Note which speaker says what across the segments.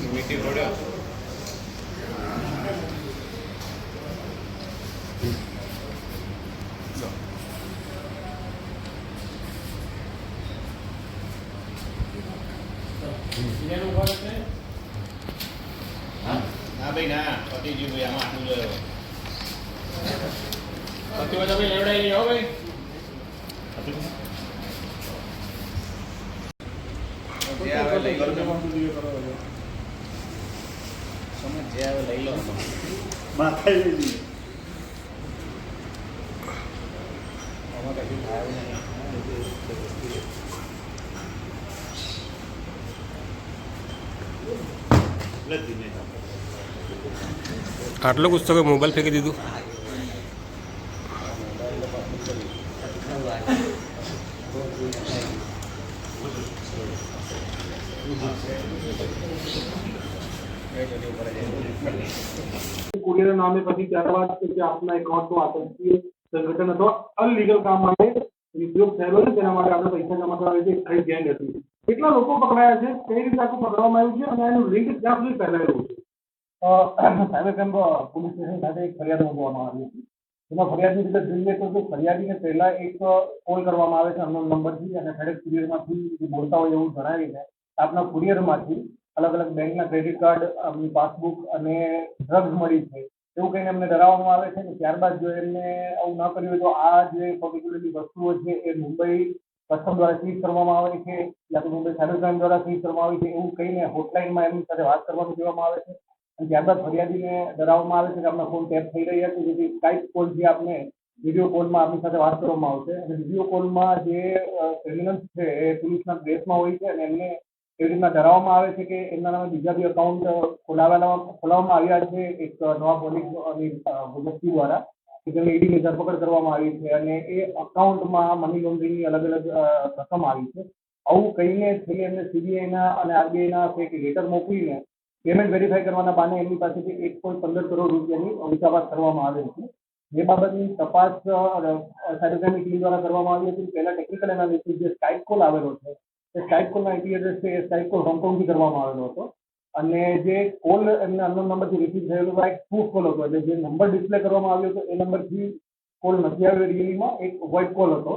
Speaker 1: મીઠી પડ્યો ના ભાઈ ના પતિજી ભાઈ આમાં આટલું લેવો પતિ બધા ભાઈ લેવડાવી લઈ આવો ભાઈ જે આવે લઈ લો તમે જે આવે લઈ લો
Speaker 2: માથાઈ લઈ લઈએ
Speaker 1: આમાં કશું થાય નહીં
Speaker 3: આટલો ગુસ્સો કે મોબાઈલ ફેંકી દીધું
Speaker 2: કુરિયર નામે પછી ત્યારબાદ કે આપના એકાઉન્ટનો આતંકી સંગઠન અથવા અનલીગલ કામ માટે ઉપયોગ થયેલો છે તેના માટે આપણે પૈસા જમા કરાવે છે કઈ ગેંગ હતી કેટલા લોકો પકડાયા છે કઈ રીતે આખું પકડવામાં આવ્યું છે અને એનું લિંક ક્યાં સુધી ફેલાયેલું છે સાયબર ક્રાઇમ પોલીસ સ્ટેશન ખાતે એક ફરિયાદ નોંધવામાં આવી હતી એમાં ફરિયાદની રીતે જોઈએ તો ફરિયાદીને પહેલા એક કોલ કરવામાં આવે છે અનનોન નંબરથી અને ફેડેક્સ કુરિયરમાંથી બોલતા હોય એવું જણાવીને આપના કુરિયરમાંથી અલગ અલગ બેંકના ક્રેડિટ કાર્ડ આપની પાસબુક અને ડ્રગ્સ મળી છે એવું કહીને એમને ડરાવવામાં આવે છે અને ત્યારબાદ જો એમને આવું ન કર્યું હોય તો આ જે પર્ટિક્યુલરલી વસ્તુઓ છે એ મુંબઈ કસ્ટમ દ્વારા સીઝ કરવામાં આવે છે યા તો મુંબઈ સાયબર ક્રાઇમ દ્વારા સીઝ કરવામાં આવી છે એવું કહીને હોટલાઇનમાં એમની સાથે વાત કરવાનું કહેવામાં આવે છે અને ત્યારબાદ ફરિયાદીને ડરાવવામાં આવે છે કે આપણા ફોન ટેપ થઈ રહ્યા છે જેથી સ્કાઇપ કોલથી આપને વિડીયો કોલમાં આપની સાથે વાત કરવામાં આવશે અને વિડીયો કોલમાં જે ક્રિમિનલ્સ છે એ પોલીસના ડ્રેસમાં હોય છે અને એમને એવી રીતના ડરાવવામાં આવે છે કે એમના નામે બીજા બી અકાઉન્ટ ખોલાવવામાં આવ્યા છે એક નવા પોલીસની ભૂગસ્તી દ્વારા કે જેને ઈડીની ધરપકડ કરવામાં આવી છે અને એ અકાઉન્ટમાં મની લોન્ડરિંગની અલગ અલગ રકમ આવી છે આવું કહીને છેલ્લે એમને સીબીઆઈના અને આરબીઆઈના એક લેટર મોકલીને પેમેન્ટ વેરીફાઈ કરવાના બહાને એમની પાસેથી 1.15 કરોડ રૂપિયાની ઉચાપત કરવામાં આવેલ છે જે બાબતની તપાસ સાયબર ક્રાઇમની ટીમ દ્વારા કરવામાં આવી હતી પહેલા ટેકનિકલ એનાલિસિસ જે સ્કાઇપ કોલ આવેલો છે એ સ્કાઇપ કોલના આઈપી એડ્રેસ છે એ સ્કાઇપ કોલ હોંગકોંગથી કરવામાં આવેલો હતો અને જે કોલ એમને અનનોન નંબરથી રિસીવ થયેલો એક પ્રૂફ કોલ હતો એટલે જે નંબર ડિસ્પ્લે કરવામાં આવ્યો હતો એ નંબરથી કોલ નથી આવ્યો રિયલીમાં એક વોઇસ કોલ હતો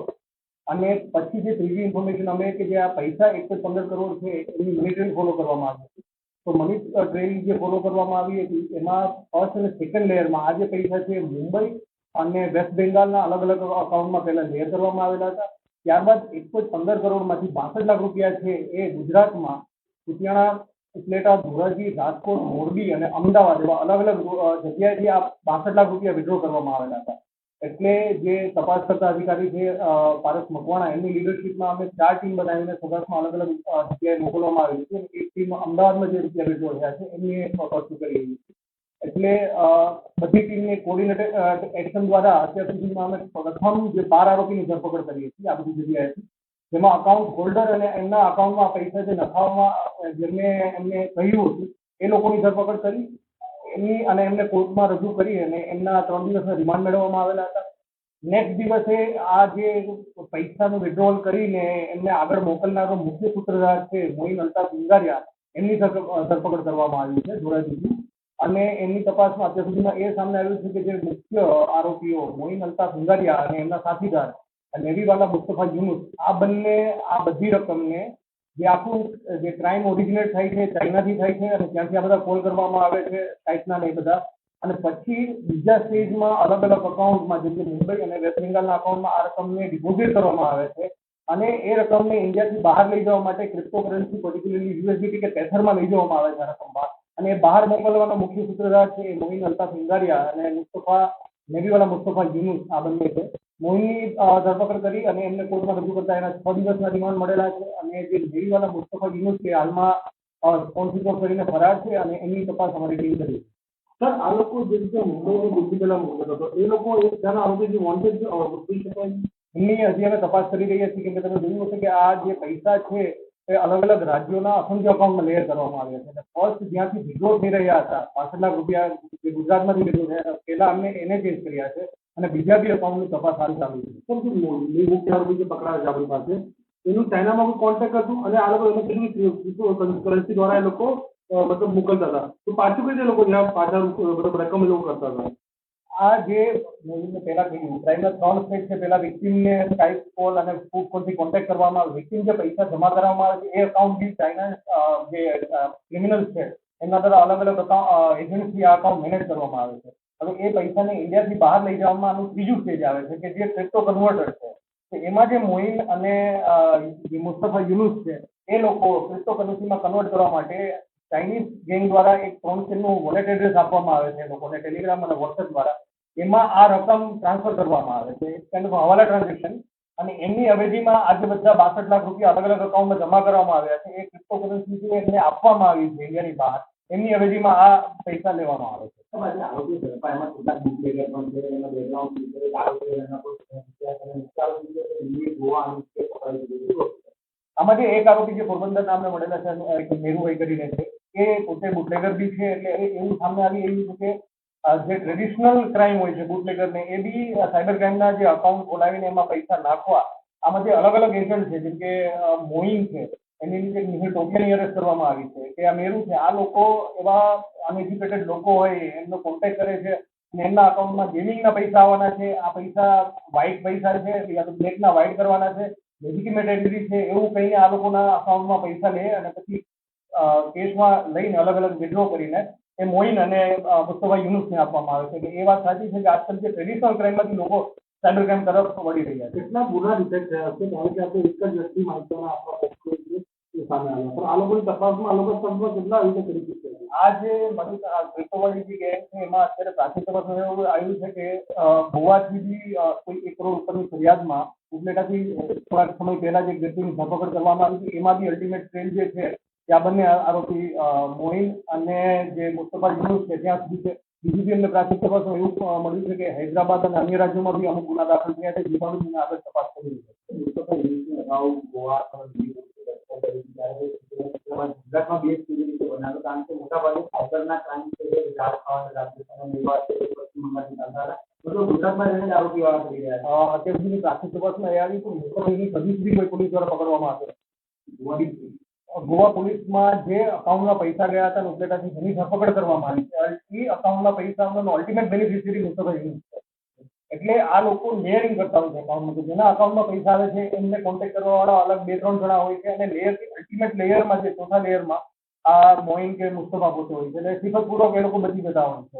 Speaker 2: અને પછી જે ત્રીજી ઇન્ફોર્મેશન અમે કે જે આ પૈસા 1.15 કરોડ છે એની મની ટ્રેલ ફોલો કરવામાં આવી હતી તો મની ટ્રેલ જે ફોલો કરવામાં આવી હતી એમાં ફર્સ્ટ અને સેકન્ડ લેયરમાં આ જે પૈસા છે મુંબઈ અને વેસ્ટ બેંગાલના અલગ અલગ અકાઉન્ટમાં પહેલા લેયર કરવામાં આવેલા હતા ત્યારબાદ 1.15 કરોડમાંથી 62 લાખ રૂપિયા છે એ ગુજરાતમાં કુતિયાણા ઉપલેટા ધોરાજી રાજકોટ મોરબી અને અમદાવાદ એવા અલગ અલગ જગ્યાએથી આ 62 લાખ રૂપિયા વિડ્રો કરવામાં આવેલા હતા એટલે જે તપાસ કરતા અધિકારી છે પારસ મકવાણા એમની લીડરશીપમાં અમે 4 ટીમ બનાવીને સૌરાષ્ટ્રમાં અલગ અલગ જગ્યાએ મોકલવામાં આવેલી છે એક ટીમ અમદાવાદમાં જે રૂપિયા વિડ્રો થયા છે એમની પકડ કરી રહી છે એટલે બધી ટીમને કોર્ડિનેટેડ એક્શન દ્વારા અત્યાર સુધીમાં અમે પ્રથમ જે 12 આરોપીની ધરપકડ કરી હતી આ બધી જગ્યાએથી જેમાં અકાઉન્ટ હોલ્ડર અને એમના અકાઉન્ટમાં પૈસા જે નખાવવામાં જેમને એમને કહ્યું હતું એ લોકોની ધરપકડ કરી એમની અને એમને કોર્ટમાં રજૂ કરી અને એમના 3 દિવસના રિમાન્ડ મેળવવામાં આવેલા હતા નેક્સ્ટ દિવસે આ જે પૈસાનું વિડ્રોવલ કરીને એમને આગળ મોકલનારો મુખ્ય સૂત્રધાર છે મોઇન અલ્તાફ સિંગારિયા એમની ધરપકડ કરવામાં આવી છે ધોરાજીથી અને એમની તપાસમાં અત્યાર સુધીમાં એ સામે આવ્યું છે કે જે મુખ્ય આરોપીઓ મોઇન અલ્તાફ સિંગારિયા અને એમના સાથીદાર નેવીવાલા મુસ્તફા યુનુસ આ બંને આ બધી રકમને જે આખું જે ક્રાઇમ ઓરિજિનેટ થાય છે ચાઇનાથી થાય છે અને ત્યાંથી આ બધા કોલ કરવામાં આવે છે સાઇટના ને એ બધા અને પછી બીજા સ્ટેજમાં અલગ અલગ અકાઉન્ટમાં જેમ કે મુંબઈ અને વેસ્ટ બેંગાલના અકાઉન્ટમાં આ રકમને ડિપોઝિટ કરવામાં આવે છે અને એ રકમને ઇન્ડિયાથી બહાર લઈ જવા માટે ક્રિપ્ટોકરન્સી પર્ટિક્યુલરલી યુએસડીટી કે ટેથરમાં લઈ જવામાં આવે છે આ રકમ બહાર અને બહાર મોકલવાનો મુખ્ય સૂત્રધાર છે મોઇન અલ્તાફ સિંગારિયા અને નેવીવાલા મુસ્તફા યુનુસ આ બંને છે મોઇનની ધરપકડ કરી અને એમને કોર્ટમાં રજૂ કરતા એના 6 દિવસના રિમાન્ડ મળેલા છે અને જે નેવીવાલા મુસ્તફા યુનુસ છે હાલમાં સ્પોન્સરશિપ કરીને ફરાર છે અને એમની તપાસ અમારી ટીમ કરી સર આ લોકો જે રીતે મુંબઈની બુદ્ધિ પહેલા મોકલતો હતો એ લોકો ત્યાંના આરોપી વોન્ટેડ કહી શકાય એમની હજી અમે તપાસ કરી રહ્યા છીએ કેમ કે તમે જોયું હશે કે આ જે પૈસા છે એ અલગ અલગ રાજ્યોના અસંખ્ય અકાઉન્ટમાં લેયર કરવામાં આવ્યા છે. અને ફર્સ્ટ જ્યાંથી વિડ્રો થઈ રહ્યા હતા 65 લાખ રૂપિયા જે ગુજરાતમાંથી લીધું છે પહેલા અમને એને ચેન્જ કર્યા છે અને બીજા બી અકાઉન્ટની તપાસ હાલ ચાલુ છે. પણ મુખ્ય આરોપી જે પકડાયા છે આપણી પાસે એનું ચાઇનામાં કોઈ કોન્ટેક્ટ હતું અને આ લોકો એને કેટલી કરન્સી દ્વારા એ લોકો મતલબ મોકલતા હતા. તો પાછું કઈ રીતે લોકો જ્યાં પાછા મતલબ રકમ એ લોકો કરતા હતા. આ જે મેં પહેલા કહ્યું ક્રાઇમના 3 સ્ટેજ છે. પહેલા વિક્ટીમને સ્કાઈપ કોલ અને ફૂડ કોલથી કોન્ટેક્ટ કરવામાં આવે. વિક્ટીમ જે પૈસા જમા કરવામાં આવે છે એ અકાઉન્ટ બી ચાઇના જે ક્રિમિનલ્સ છે એમના દ્વારા અલગ અલગ એજન્સી આ અકાઉન્ટ મેનેજ કરવામાં આવે છે. હવે એ પૈસાને ઇન્ડિયાથી બહાર લઈ જવામાં આનું ત્રીજું સ્ટેજ આવે છે કે જે ક્રિપ્ટો કન્વર્ટર છે. તો એમાં જે મોઇન અને જે મુસ્તફા યુનુસ છે એ લોકો ક્રિપ્ટો કરન્સીમાં કન્વર્ટ કરવા માટે ચાઇનીઝ ગેંગ દ્વારા એક 3 વોલેટ એડ્રેસ આપવામાં આવે છે લોકોને ટેલિગ્રામ અને વોટ્સએપ દ્વારા. એમાં આ રકમ ટ્રાન્સફર કરવામાં આવે છે કાઇન્ડ ઓફ હવાલા ટ્રાન્ઝેક્શન. અને એમની અવેજીમાં આજે બધા 62 લાખ રૂપિયા અલગ અલગ અકાઉન્ટમાં જમા કરવામાં આવ્યા છે. એ ક્રિપ્ટો કરન્સી જે એમને આપવામાં આવી છે ઇન્ડિયાની બહાર એમની અવેજીમાં આ પૈસા લેવામાં આવે છે. આરોપી ઝડપાયામાં કેટલાક બુટલેગર પણ છે એના બેકગ્રાઉન્ડ આમાં જે એક આરોપી જે પોરબંદર નામને મળેલા છે મેરુભાઈ કરીને છે એ પોતે બુટલેગર બી છે. એટલે એવું સામે આવી રહ્યું છે કે જે ટ્રેડિશનલ ક્રાઇમ હોય છે બુટલેગરને એ બી સાયબર ક્રાઇમના જે અકાઉન્ટ ખોલાવીને એમાં પૈસા નાખવા આમાં જે અલગ અલગ એજન્ટ છે જેમ કે મોઇન છે એની રીતે મિહિર ટોપિયાની અરેસ્ટ કરવામાં આવી છે કે આ મેરુ છે. આ લોકો એવા અનએજ્યુકેટેડ લોકો હોય એમનો કોન્ટેક્ટ કરે છે અને એમના અકાઉન્ટમાં ગેમિંગના પૈસા આવવાના છે. આ પૈસા વ્હાઇટ પૈસા છે યા તો બ્લેકના વ્હાઇટ કરવાના છે. લેજિટિમેટ એન્ટ્રી છે એવું કહીને આ લોકોના અકાઉન્ટમાં પૈસા લે અને પછી કેસમાં લઈને અલગ અલગ વિડ્રો કરીને એ મોઇન અને મુસ્તફા યુનુસને આપવામાં આવે છે. કે એ વાત સાચી છે કે આજકાલ જે ટ્રેડિશનલ ક્રાઇમમાંથી લોકો સાયબર ક્રાઇમ તરફ વળી રહ્યા છે. કેટલા ગુના ડિટેક્ટ થયા છે કારણ કે આપણે એક જ વ્યક્તિ માહિતીના આપવા સામે આવ્યા પણ આ લોકોની તપાસમાં આ લોકો તપાસમાં કેટલા રીતે કરી શકશે. આ જે ક્રિપ્ટોવાળી જે ગેંગ છે એમાં અત્યારે પ્રાથમિક તપાસમાં એવું આવ્યું છે કે ગોવાથી બી કોઈ 1 કરોડ ઉપરની ફરિયાદમાં ઉપલેટાથી થોડાક સમય પહેલા જે વ્યક્તિની ધરપકડ કરવામાં આવી હતી એમાં બી અલ્ટિમેટ ટ્રેલ જે છે ત્યાં બંને આરોપી મોઇન અને જે મુસ્તફા યુનુસ છે ત્યાં સુધી છે. બીજી બી અમને પ્રાથમિક તપાસમાં એવું મળ્યું છે કે હૈદરાબાદ અને અન્ય રાજ્યોમાં બી અમુક ગુના દાખલ થયા છે જે પણ આગળ તપાસ કરી રહી છે. મુસ્તફા યુનુસને અગાઉ ગોવા ગુજરાતમાં બે કેવી રીતે બનાવ્યો કારણ કે મોટાભાગે સાયબરના ક્રાઇમ ગુજરાતમાં રહીને આરોપી વાળા કરી રહ્યા છે. અત્યાર સુધીની પ્રાથમિક તપાસમાં એ આવી કે મુસ્તફા યુનુસ હજી સુધી કોઈ પોલીસ દ્વારા પકડવામાં આવ્યો. ગોવા પોલીસમાં જે અકાઉન્ટમાં પૈસા ગયા હતા ઉપલેટાથી જેની ધરપકડ કરવામાં આવી છે એ અકાઉન્ટમાં પૈસાનો અલ્ટિમેટ બેનિફિશિયરી મુસ્તફા યુનુસ છે. એટલે આ લોકો લેયરિંગ કરતા હોય છે અકાઉન્ટમાં. જેના અકાઉન્ટમાં પૈસા આવે છે એમને કોન્ટેક્ટ કરવા વાળા અલગ 2-3 જણા હોય છે અને લેયરથી અલ્ટિમેટ લેયરમાં જે ચોથા લેયરમાં આ મોઇન કે મુસ્તફા પોતે હોય છે. એટલે સિફતપૂર્વક એ લોકો બચી જતા હોય છે.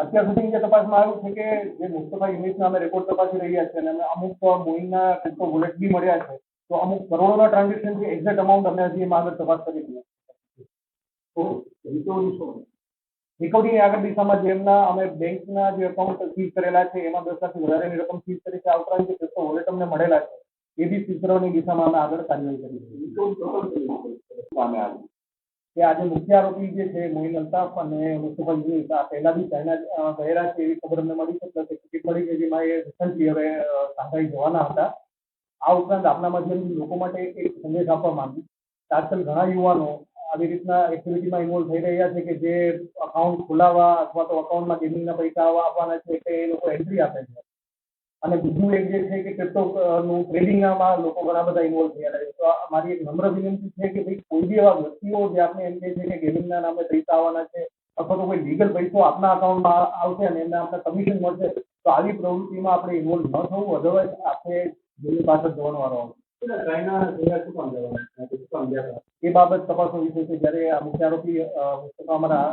Speaker 2: અત્યાર સુધીની જે તપાસમાં આવ્યું છે કે જે મુસ્તફા યુનુસના અમે રેકોર્ડ તપાસી રહ્યા છે અને અમુક મોઇનના ક્રિપ્ટો વોલેટ બી મળ્યા છે. તો અમુક કરોડોના ટ્રાન્ઝેક્શન છે એક્ઝેક્ટ અમાઉન્ટ અમે હજી એમાં આગળ તપાસ કરી છે. રિકવરીની આગળ દિશામાં જે એમના અમે બેંકના જે એકાઉન્ટ સીઝ કરેલા છે એમાં 10 લાખથી વધારેની રકમ સીઝ કરી છે. આ ઉપરાંત જે ક્રિપ્ટો વોલેટ અમને મળેલા છે એ બી સીઝ કરવાની દિશામાં અમે આગળ કાર્યવાહી કરી છે. કે આજે મુખ્ય આરોપી જે છે મોઇન અલ્તાફ અને મુસ્તફા યુનુસ આ પહેલા બી ચાઇના ગયેલા છે એવી ખબર અમને મળી છે. પ્લસ ટિકિટ મળી છે જેમાં એ રિસન્ટલી હવે શાંઘાઈ જવાના હતા. આ ઉપરાંત આપણા માધ્યમથી લોકો માટે એક સંદેશ આપવા માંગુ. આજકાલ ઘણા યુવાનો આવી રીતના એક્ટિવિટીમાં ઇન્વોલ્વ થઈ રહ્યા છે કે જે અકાઉન્ટ ખોલાવવા અથવા તો અકાઉન્ટમાં ગેમિંગના પૈસા આપવાના છે કે એ લોકો એન્ટ્રી આપે છે. અને બીજું એક જે છે કે ક્રિપ્ટોનું ટ્રેડિંગમાં લોકો ઘણા બધા ઇન્વોલ્વ થયેલા છે. તો મારી એક નમ્ર વિનંતી છે કે ભાઈ કોઈ બી એવા વ્યક્તિઓ જે આપણે એમ કહે છે કે ગેમિંગના નામે પૈસા આવવાના છે અથવા તો કોઈ લીગલ પૈસો આપના અકાઉન્ટમાં આવશે અને એમને આપણે કમિશન મળશે તો આવી પ્રવૃત્તિમાં આપણે ઇન્વોલ્વ ન થવું. અધરવાઇઝ આપણે જેની પાછળ જવાનો વારો એ બાબત તપાસનો વિષય છે. જ્યારે આ મુખ્ય આરોપી અમારા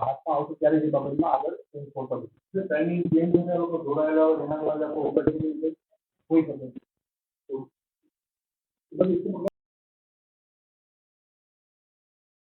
Speaker 2: હાથમાં આવશે ત્યારે એ બાબતમાં આગળ ચાઇનીઝ ગેમ લોકો જોડાયેલા હોય એના દ્વારા કોઈ શકે.